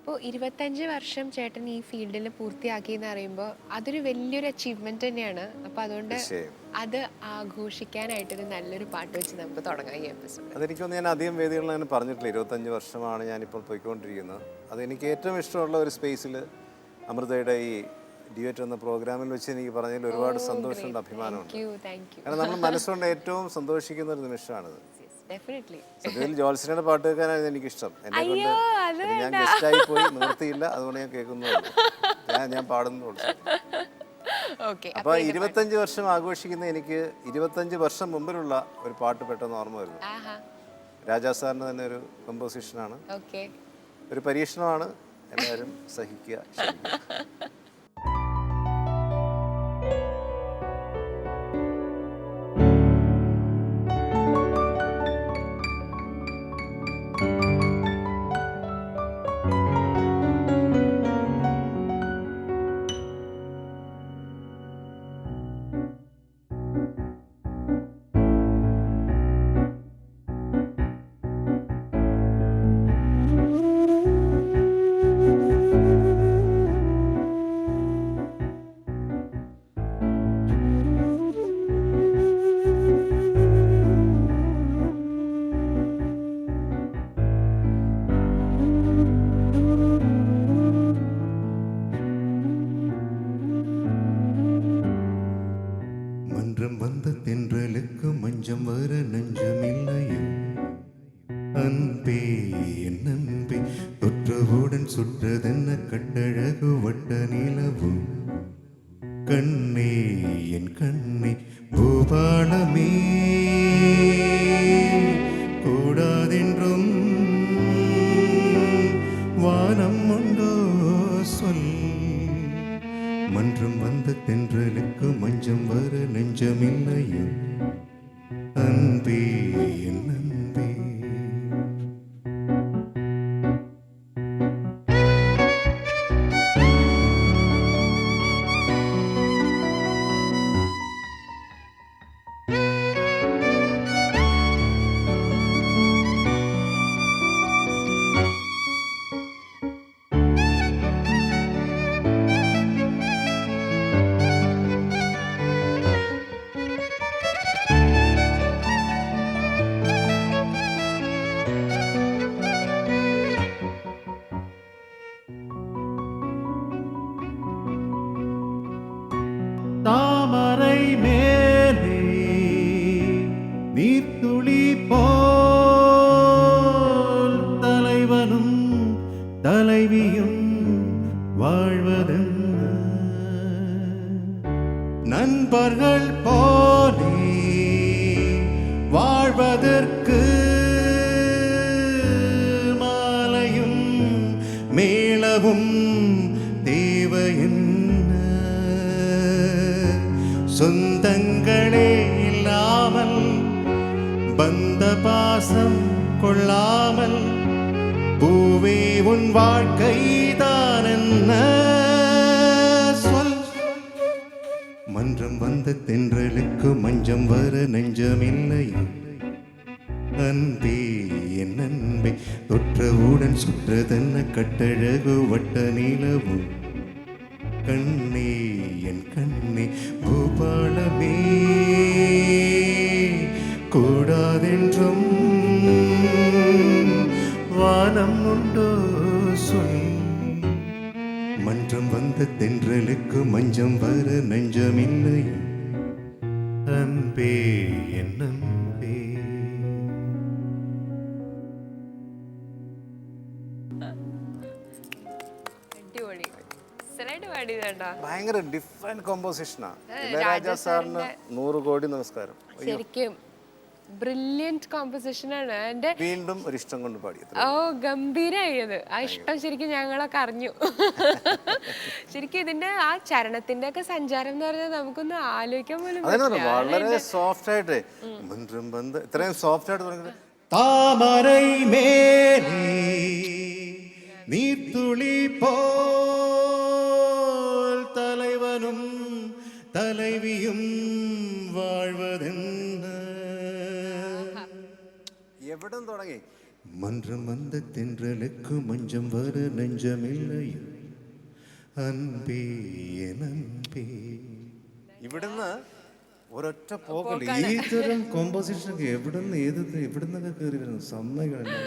അപ്പോൾ 25 വർഷം ചേട്ടൻ ഈ ഫീൽഡിൽ പൂർത്തിയാക്കി എന്ന് പറയുമ്പോൾ അതൊരു വലിയൊരു അച്ചീവ്മെന്റ് തന്നെയാണ്. അപ്പോൾ അതുകൊണ്ട് തീർച്ചയായും. അത് ആഘോഷിക്കാനായിട്ടൊരു നല്ലൊരു പാട്ട് വെച്ച് നമുക്ക് തുടങ്ങാം ഈ എപ്പിസോഡ്. അതെനിക്കൊന്ന് ഞാൻ അധികം വേദികളിൽ അങ്ങനെ പറഞ്ഞിട്ടില്ല. 25 വർഷമാണ് ഞാനിപ്പോൾ പോയിക്കൊണ്ടിരിക്കുന്നത്. അതെനിക്ക് ഏറ്റവും ഇഷ്ടമുള്ള ഒരു സ്പേസിൽ അമൃതയുടെ ഈ ഡ്യുവറ്റ് എന്ന പ്രോഗ്രാമിൽ വെച്ച് എനിക്ക് പറഞ്ഞതിൽ ഒരുപാട് സന്തോഷമുണ്ട്, അഭിമാനമുണ്ട്. കാരണം നമ്മൾ മനസ്സുകൊണ്ട് ഏറ്റവും സന്തോഷിക്കുന്ന ഒരു നിമിഷമാണിത്. സത്യത്തിൽ ജോത്സനയുടെ പാട്ട് കേൾക്കാനായിരുന്നു എനിക്കിഷ്ടം. എന്നെ കൊണ്ട് ഞാൻ ഗസ്റ്റായി പോയി നിവർത്തിയില്ല, അതുകൊണ്ട് ഞാൻ കേൾക്കുന്നുള്ളൂ, ഞാൻ പാടുന്നുള്ളൂ. അപ്പൊ 25 വർഷം ആഘോഷിക്കുന്ന എനിക്ക് 25 വർഷം മുമ്പിലുള്ള ഒരു പാട്ട് പെട്ടെന്ന് ഓർമ്മ വരുന്നു. രാജാ സാറിന്റെ തന്നെ ഒരു കമ്പോസിഷനാണ്, ഒരു പരീക്ഷണമാണ്. എല്ലാവരും സഹിക്കുക. மஞ்சம் வர நஞ்சமில்லையே அன்பே என் அன்பே தொற்றவுடன் சுற்றதென்ன கட்டழகு வட்ட நிலவு கண்ணே என் கண்ணே பூபாலமே கூடாதென்றும் வானம் உண்டோ சொல் மன்றம் வந்த தென்றலுக்கு மஞ்சம் வர நெஞ்சமில்லையே அன்பே என் அன்பே தாமரை மேலே நீர்த்துளி போல் தலைவனும் தலைவியும் வாழ்வதென்ன நண்பர்கள் போலே வாழ்வதற்கு மாலையும் மேளவும் தேவையென்ன சொந்தங்களே இல்லாமல் பந்த பாசம் கொள்ளாமல் பூவே உன் வாழ்க்கைதான் என்ன சொல் மன்றம் வந்த தென்றலுக்கு மஞ்சம் வர நெஞ்சமில்லை அன்பே என் அன்பே தொற்றவுடன் சுற்றதென்ன கட்டழகு வட்ட நிலவு கண்ணே என் கண்ணே பூபாலமே கூடாதென்றும் வானம் உண்டோ சொல் மன்றம் வந்த தென்றலுக்கு மஞ்சம் வர நெஞ்சமில்லை அன்பே என் அன்பே ഭയങ്കര ഡിഫറെന്റ് കോമ്പോസിഷനാണ്. ഇളയരാജാ സാറിന് 100 കോടി നമസ്കാരം. ശരിക്കും ബ്രില്യന്റ് കോമ്പോസിഷനാണ്. എന്റെ വീണ്ടും ഒരു ഇഷ്ടം കൊണ്ട് പാടി. ഓ ഗംഭീരായത്. ആ ഇഷ്ടം ശരിക്കും ഞങ്ങളൊക്കെ അറിഞ്ഞു. ശരിക്കും ഇതിന്റെ ആ ചരണത്തിന്റെ ഒക്കെ സഞ്ചാരം എന്ന് പറഞ്ഞാൽ നമുക്കൊന്ന് ആലോചിക്കാൻ പോലും വളരെ സോഫ്റ്റ് ആയിട്ട് ഇത്രയും സോഫ്റ്റ് ആയിട്ട് തുടങ്ങുന്നത്. താമരൈ മേലേ നീർത്തുളി പോൽ തലവനും തലവിയും வாழ்வதென்ன എവിടെ തുടങ്ങി மன்றம் வந்த தென்றலுக்கு மஞ்சம் வர நெஞ்சமில்லையோ അൻപേ അൻപേ. ഇവിടുന്ന് ഒരൊറ്റ പോകൽ ഈ തരം കോമ്പോസിഷൻ ഒക്കെ എവിടുന്നൊക്കെ കയറി വരുന്നു. സമ്മതിക്കണം.